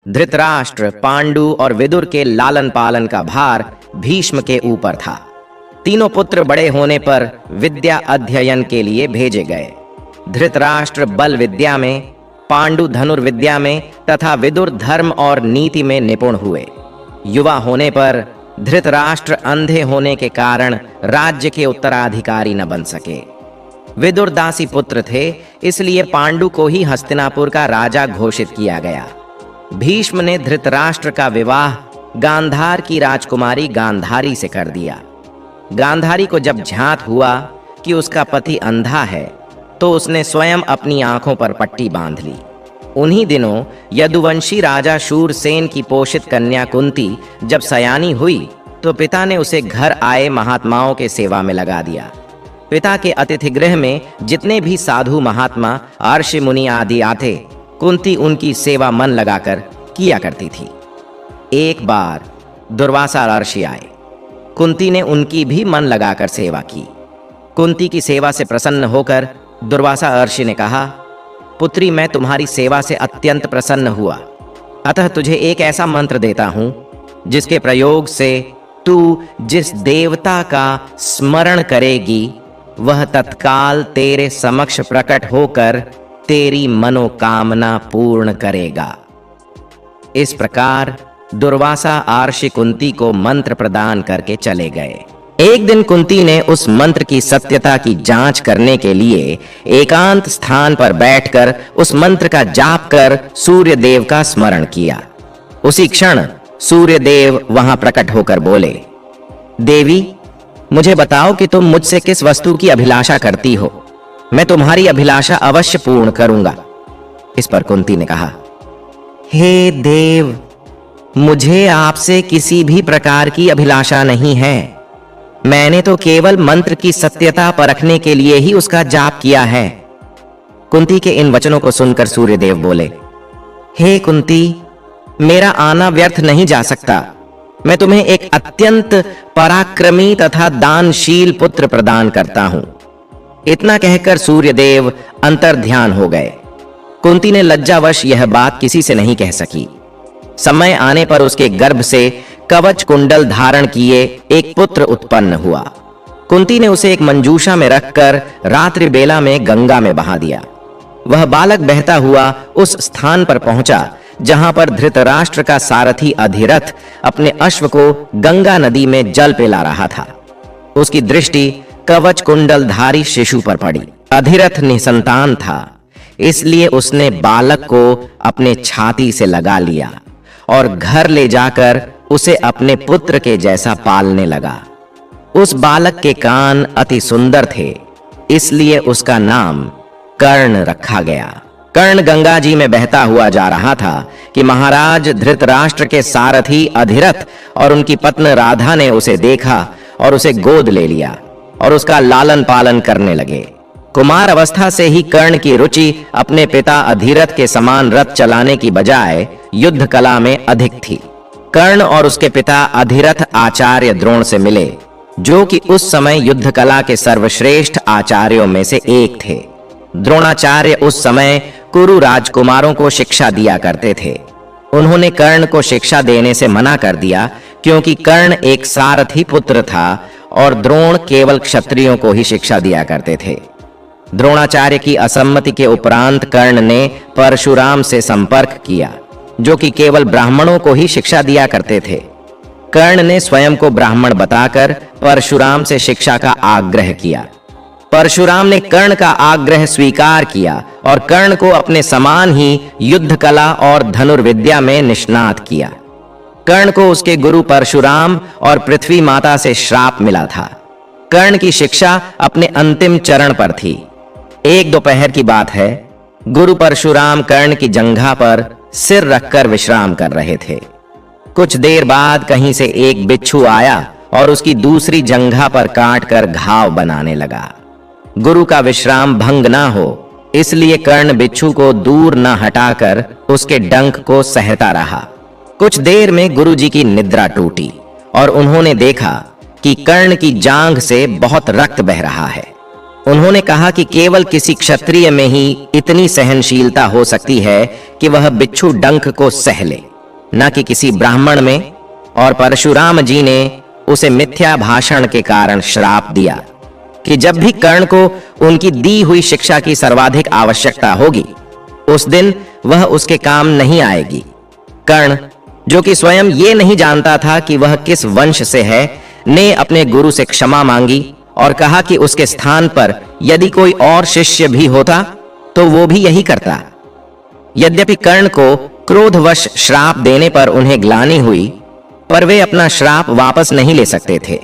धृतराष्ट्र, पांडु और विदुर के लालन पालन का भार भीष्म के ऊपर था। तीनों पुत्र बड़े होने पर विद्या अध्ययन के लिए भेजे गए। धृतराष्ट्र बल विद्या में, पांडु धनुर्विद्या में तथा विदुर धर्म और नीति में निपुण हुए। युवा होने पर धृतराष्ट्र अंधे होने के कारण राज्य के उत्तराधिकारी न बन सके। विदुर दासी पुत्र थे, इसलिए पांडु को ही हस्तिनापुर का राजा घोषित किया गया। भीष्म ने धृतराष्ट्र का विवाह गांधार की राजकुमारी गांधारी से कर दिया। गांधारी को जब ज्ञात हुआ कि उसका पति अंधा है, तो उसने स्वयं अपनी आंखों पर पट्टी बांध ली। उन्हीं दिनों यदुवंशी राजा शूरसेन की पोषित कन्या कुंती जब सयानी हुई, तो पिता ने उसे घर आए महात्माओं के सेवा में लगा दिया। पिता के अतिथि गृह में जितने भी साधु महात्मा, ऋषि मुनि आदि आते, कुंती उनकी सेवा मन लगाकर किया करती थी। एक बार दुर्वासा ऋषि आए। कुंती ने उनकी भी मन लगाकर सेवा की। कुंती की सेवा से प्रसन्न होकर दुर्वासा ऋषि ने कहा, पुत्री, मैं तुम्हारी सेवा से अत्यंत प्रसन्न हुआ, अतः तुझे एक ऐसा मंत्र देता हूं जिसके प्रयोग से तू जिस देवता का स्मरण करेगी, वह तत्काल तेरे समक्ष प्रकट होकर तेरी मनोकामना पूर्ण करेगा। इस प्रकार दुर्वासा ऋषि कुंती को मंत्र प्रदान करके चले गए। एक दिन कुंती ने उस मंत्र की सत्यता की जांच करने के लिए एकांत स्थान पर बैठकर उस मंत्र का जाप कर सूर्य देव का स्मरण किया। उसी क्षण सूर्य देव वहां प्रकट होकर बोले, देवी, मुझे बताओ कि तुम मुझसे किस वस्तु की अभिलाषा करती हो। मैं तुम्हारी अभिलाषा अवश्य पूर्ण करूंगा। इस पर कुंती ने कहा, हे देव, मुझे आपसे किसी भी प्रकार की अभिलाषा नहीं है। मैंने तो केवल मंत्र की सत्यता परखने के लिए ही उसका जाप किया है। कुंती के इन वचनों को सुनकर सूर्यदेव बोले, हे कुंती, मेरा आना व्यर्थ नहीं जा सकता। मैं तुम्हें एक अत्यंत पराक्रमी तथा दानशील पुत्र प्रदान करता हूं। इतना कहकर सूर्यदेव अंतर्ध्यान हो गए। कुंती ने लज्जावश यह बात किसी से नहीं कह सकी। समय आने पर उसके गर्भ से कवच कुंडल धारण किए एक पुत्र उत्पन्न हुआ। कुंती ने उसे एक मंजूषा में रखकर रात्रि बेला में गंगा में बहा दिया। वह बालक बहता हुआ उस स्थान पर पहुंचा जहां पर धृतराष्ट्र का सारथी अधिरथ अपने अश्व को गंगा नदी में जल पिला रहा था। उसकी दृष्टि कवच कुंडलधारी शिशु पर पड़ी। अधिरथ निसंतान था, इसलिए उसने बालक को अपने छाती से लगा लिया और घर ले जाकर उसे अपने पुत्र के जैसा पालने लगा। उस बालक के कान अति सुंदर थे, इसलिए उसका नाम कर्ण रखा गया। कर्ण गंगा जी में बहता हुआ जा रहा था कि महाराज धृतराष्ट्र के सारथी अधिरथ और उनकी पत्नी राधा ने उसे देखा और उसे गोद ले लिया और उसका लालन पालन करने लगे। कुमार अवस्था से ही कर्ण की रुचि अपने पिता अधिरथ के समान रथ चलाने की बजाय युद्ध कला में अधिक थी। कर्ण और उसके पिता अधिरथ आचार्य द्रोण से मिले, जो कि उस समय युद्ध कला के सर्वश्रेष्ठ आचार्यों में से एक थे। द्रोणाचार्य उस समय कुरु राजकुमारों को शिक्षा दिया करते थे। उन्होंने कर्ण को शिक्षा देने से मना कर दिया, क्योंकि कर्ण एक सारथी पुत्र था और द्रोण केवल क्षत्रियों को ही शिक्षा दिया करते थे। द्रोणाचार्य की असम्मति के उपरांत कर्ण ने परशुराम से संपर्क किया, जो कि केवल ब्राह्मणों को ही शिक्षा दिया करते थे। कर्ण ने स्वयं को ब्राह्मण बताकर परशुराम से शिक्षा का आग्रह किया। परशुराम ने कर्ण का आग्रह स्वीकार किया और कर्ण को अपने समान ही युद्ध कला और धनुर्विद्या में निष्णात किया। कर्ण को उसके गुरु परशुराम और पृथ्वी माता से श्राप मिला था। कर्ण की शिक्षा अपने अंतिम चरण पर थी। एक दोपहर की बात है, गुरु परशुराम कर्ण की जंघा पर सिर रखकर विश्राम कर रहे थे। कुछ देर बाद कहीं से एक बिच्छू आया और उसकी दूसरी जंघा पर काटकर घाव बनाने लगा। गुरु का विश्राम भंग ना हो, इसलिए कर्ण बिच्छू को दूर न हटाकर उसके डंक को सहता रहा। कुछ देर में गुरु जी की निद्रा टूटी और उन्होंने देखा कि कर्ण की जांघ से बहुत रक्त बह रहा है। उन्होंने कहा कि केवल किसी क्षत्रिय में ही इतनी सहनशीलता हो सकती है कि वह बिच्छू डंक को सह ले, न कि किसी ब्राह्मण में। और परशुराम जी ने उसे मिथ्या भाषण के कारण श्राप दिया कि जब भी कर्ण को उनकी दी हुई शिक्षा की सर्वाधिक आवश्यकता होगी, उस दिन वह उसके काम नहीं आएगी। कर्ण, जो कि स्वयं ये नहीं जानता था कि वह किस वंश से है, ने अपने गुरु से क्षमा मांगी और कहा कि उसके स्थान पर यदि कोई और शिष्य भी होता तो वो भी यही करता। यद्यपि कर्ण को क्रोधवश श्राप देने पर उन्हें ग्लानि हुई, पर वे अपना श्राप वापस नहीं ले सकते थे।